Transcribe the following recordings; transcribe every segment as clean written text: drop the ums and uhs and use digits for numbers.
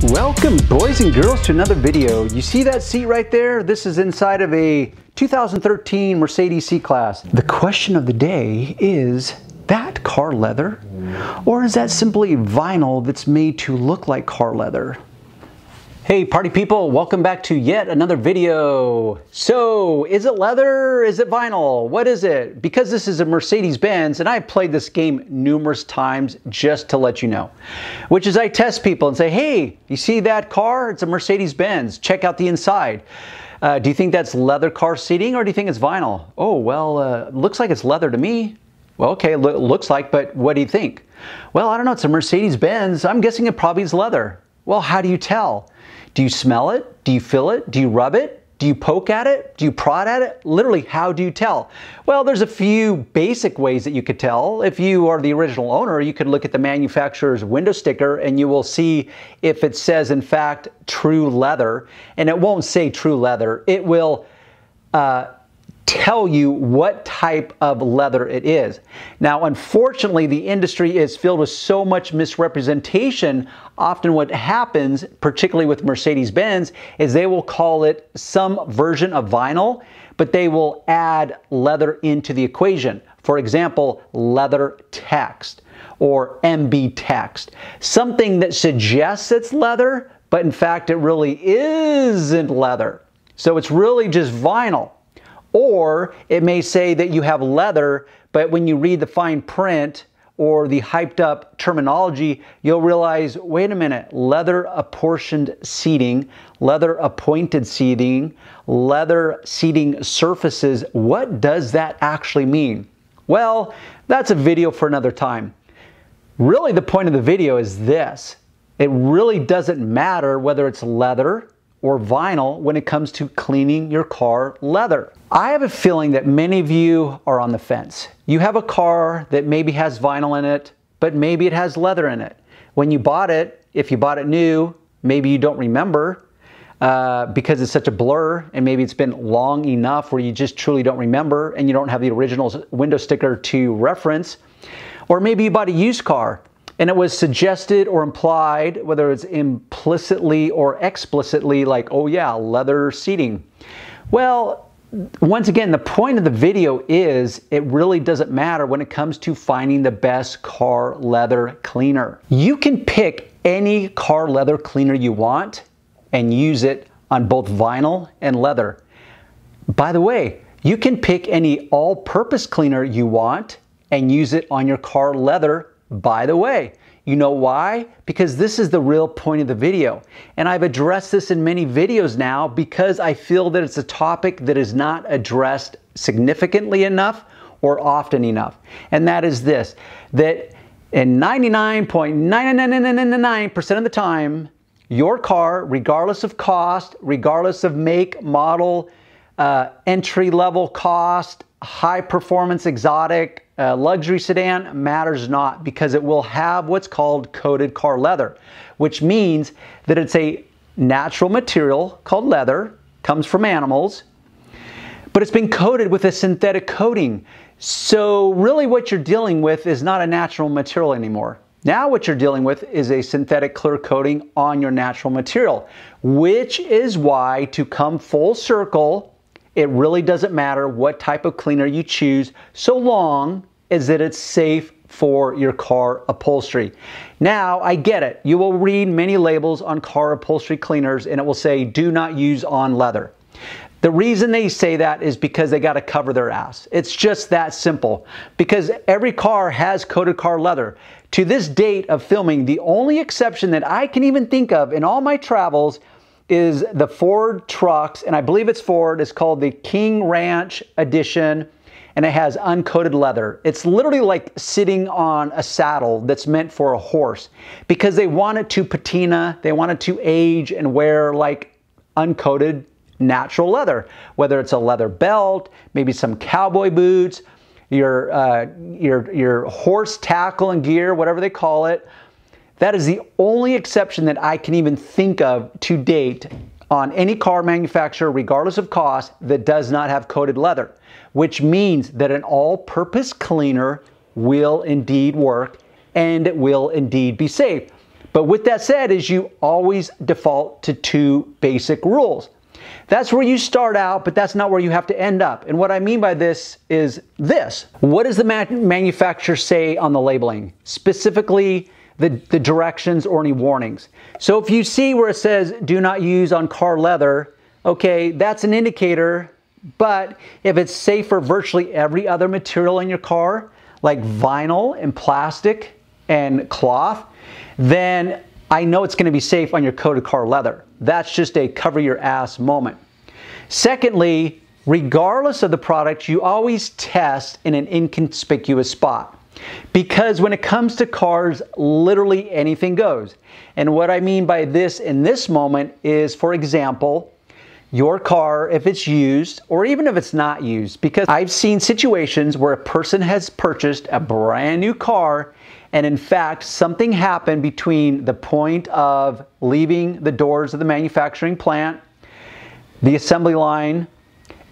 Welcome boys and girls to another video. You see that seat right there? This is inside of a 2013 Mercedes C-Class. The question of the day is that car leather? Or is that simply vinyl that's made to look like car leather? Hey party people, welcome back to yet another video. So, is it leather? Is it vinyl? What is it? Because this is a Mercedes-Benz, and I've played this game numerous times just to let you know. Which is I test people and say, hey, you see that car? It's a Mercedes-Benz. Check out the inside. Do you think that's leather car seating or do you think it's vinyl? Oh, well, looks like it's leather to me. Well, okay, looks like, but what do you think? Well, I don't know, it's a Mercedes-Benz. I'm guessing it probably is leather. Well, how do you tell? Do you smell it? Do you feel it? Do you rub it? Do you poke at it? Do you prod at it? Literally, how do you tell? Well, there's a few basic ways that you could tell. If you are the original owner, you could look at the manufacturer's window sticker and you will see if it says, in fact, true leather. And it won't say true leather. It will tell you what type of leather it is. Now, unfortunately, the industry is filled with so much misrepresentation. Often what happens, particularly with Mercedes-Benz, is they will call it some version of vinyl, but they will add leather into the equation. For example, leather text or MB text. Something that suggests it's leather, but in fact it really isn't leather. So it's really just vinyl. Or it may say that you have leather, but when you read the fine print or the hyped up terminology, you'll realize, wait a minute, leather apportioned seating, leather appointed seating, leather seating surfaces. What does that actually mean? Well, that's a video for another time. Really, the point of the video is this. It really doesn't matter whether it's leather or vinyl when it comes to cleaning your car leather. I have a feeling that many of you are on the fence. You have a car that maybe has vinyl in it, but maybe it has leather in it. When you bought it, if you bought it new, maybe you don't remember because it's such a blur, and maybe it's been long enough where you just truly don't remember and you don't have the original window sticker to reference. Or maybe you bought a used car and it was suggested or implied, whether it's implicitly or explicitly, like, oh yeah, leather seating. Well, once again, the point of the video is it really doesn't matter when it comes to finding the best car leather cleaner. You can pick any car leather cleaner you want and use it on both vinyl and leather. By the way, you can pick any all-purpose cleaner you want and use it on your car leather. By the way, you know why? Because this is the real point of the video. And I've addressed this in many videos now because I feel that it's a topic that is not addressed significantly enough or often enough. And that is this, that in 99.99999% of the time, your car, regardless of cost, regardless of make, model, entry-level cost, high performance exotic, luxury sedan, matters not, because it will have what's called coated car leather, which means that it's a natural material called leather, comes from animals, but it's been coated with a synthetic coating. So really what you're dealing with is not a natural material anymore. Now what you're dealing with is a synthetic clear coating on your natural material, which is why, to come full circle, it really doesn't matter what type of cleaner you choose, so long as that it's safe for your car upholstery. Now, I get it. You will read many labels on car upholstery cleaners and it will say, do not use on leather. The reason they say that is because they got to cover their ass. It's just that simple. Because every car has coated car leather. To this date of filming, the only exception that I can even think of in all my travels is the Ford trucks, and I believe it's Ford. It's called the King Ranch Edition, and it has uncoated leather. It's literally like sitting on a saddle that's meant for a horse, because they want it to patina, they want it to age and wear like uncoated natural leather, whether it's a leather belt, maybe some cowboy boots, your horse tackle and gear, whatever they call it. That is the only exception that I can even think of to date on any car manufacturer, regardless of cost, that does not have coated leather, which means that an all-purpose cleaner will indeed work and it will indeed be safe. But with that said, is you always default to 2 basic rules. That's where you start out, but that's not where you have to end up. And what I mean by this is this. What does the manufacturer say on the labeling? Specifically, the directions or any warnings. So if you see where it says, do not use on car leather, okay, that's an indicator. But if it's safe for virtually every other material in your car, like vinyl and plastic and cloth, then I know it's going to be safe on your coated car leather. That's just a cover your ass moment. Secondly, regardless of the product, you always test in an inconspicuous spot. Because when it comes to cars, literally anything goes. And what I mean by this in this moment is, for example, your car, if it's used or even if it's not used, because I've seen situations where a person has purchased a brand new car and in fact something happened between the point of leaving the doors of the manufacturing plant, the assembly line,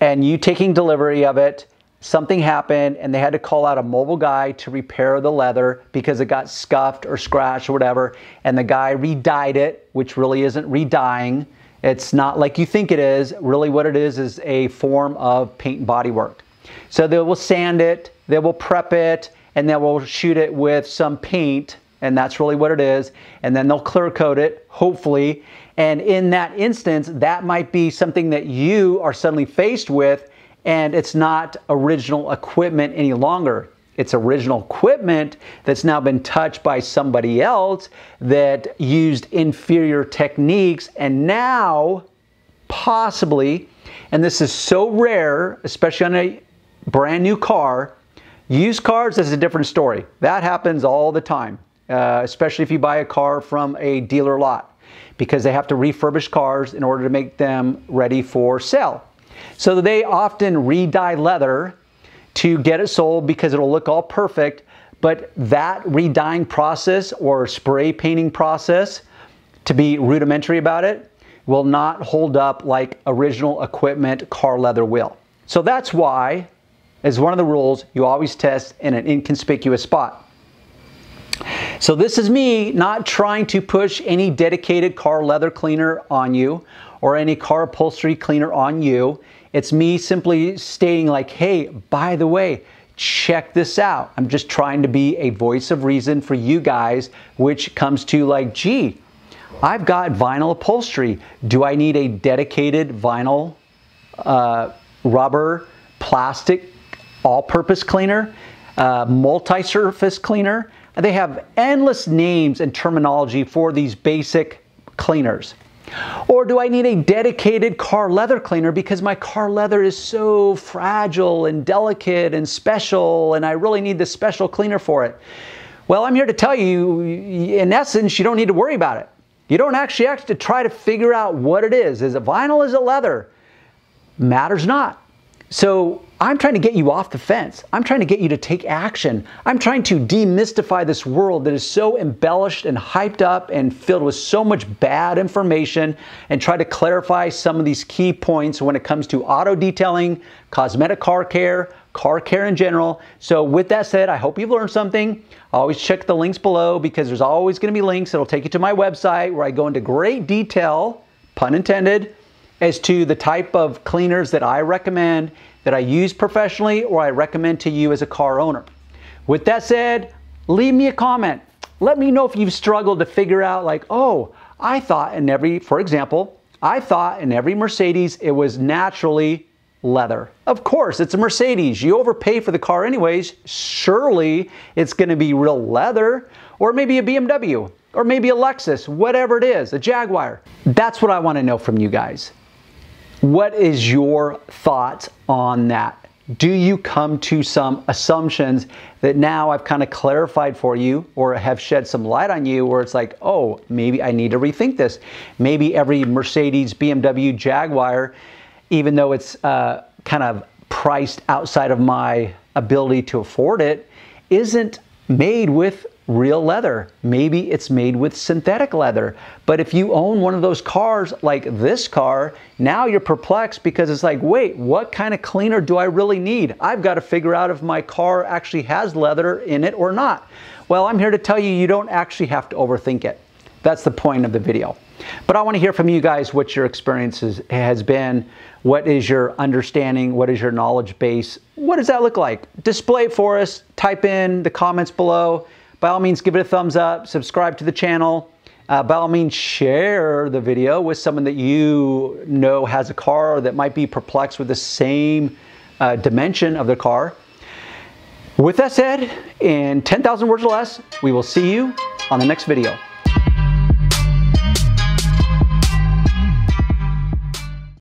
and you taking delivery of it. Something happened and they had to call out a mobile guy to repair the leather because it got scuffed or scratched or whatever, and the guy re-dyed it, which really isn't re-dyeing. It's not like you think it is. Really what it is a form of paint and body work. So they will sand it, they will prep it, and then we'll shoot it with some paint, and that's really what it is. And then they'll clear coat it, hopefully. And in that instance, that might be something that you are suddenly faced with, and it's not original equipment any longer. It's original equipment that's now been touched by somebody else that used inferior techniques, and now possibly, and this is so rare, especially on a brand new car. Used cars is a different story. That happens all the time, especially if you buy a car from a dealer lot, because they have to refurbish cars in order to make them ready for sale. So they often re-dye leather to get it sold because it'll look all perfect, but that re-dyeing process or spray painting process, to be rudimentary about it, will not hold up like original equipment car leather will. So that's why, as one of the rules, you always test in an inconspicuous spot. So this is me not trying to push any dedicated car leather cleaner on you or any car upholstery cleaner on you. It's me simply stating like, hey, by the way, check this out. I'm just trying to be a voice of reason for you guys, which comes to like, gee, I've got vinyl upholstery. Do I need a dedicated vinyl, rubber, plastic, all-purpose cleaner, multi-surface cleaner? They have endless names and terminology for these basic cleaners. Or do I need a dedicated car leather cleaner because my car leather is so fragile and delicate and special and I really need this special cleaner for it? Well, I'm here to tell you, in essence, you don't need to worry about it. You don't actually have to try to figure out what it is. Is it vinyl? Is it leather? Matters not. So I'm trying to get you off the fence. I'm trying to get you to take action. I'm trying to demystify this world that is so embellished and hyped up and filled with so much bad information, and try to clarify some of these key points when it comes to auto detailing, cosmetic car care in general. So with that said, I hope you've learned something. Always check the links below because there's always going to be links that'll take you to my website where I go into great detail, pun intended, as to the type of cleaners that I recommend, that I use professionally, or I recommend to you as a car owner. With that said, leave me a comment. Let me know if you've struggled to figure out like, oh, I thought in every, for example, I thought in every Mercedes it was naturally leather. Of course, it's a Mercedes. You overpay for the car anyways. Surely it's going to be real leather, or maybe a BMW, or maybe a Lexus, whatever it is, a Jaguar. That's what I want to know from you guys. What is your thoughts on that? Do you come to some assumptions that now I've kind of clarified for you or have shed some light on you where it's like, oh, maybe I need to rethink this. Maybe every Mercedes, BMW, Jaguar, even though it's kind of priced outside of my ability to afford it, isn't made with real leather. Maybe it's made with synthetic leather. But if you own one of those cars like this car, now you're perplexed because it's like, wait, what kind of cleaner do I really need? I've got to figure out if my car actually has leather in it or not. Well, I'm here to tell you, you don't actually have to overthink it. That's the point of the video. But I want to hear from you guys what your experiences has been. What is your understanding? What is your knowledge base? What does that look like? Display it for us. Type in the comments below. By all means, give it a thumbs up. Subscribe to the channel. By all means, share the video with someone that you know has a car or that might be perplexed with the same dimension of the car. With that said, in 10,000 words or less, we will see you on the next video.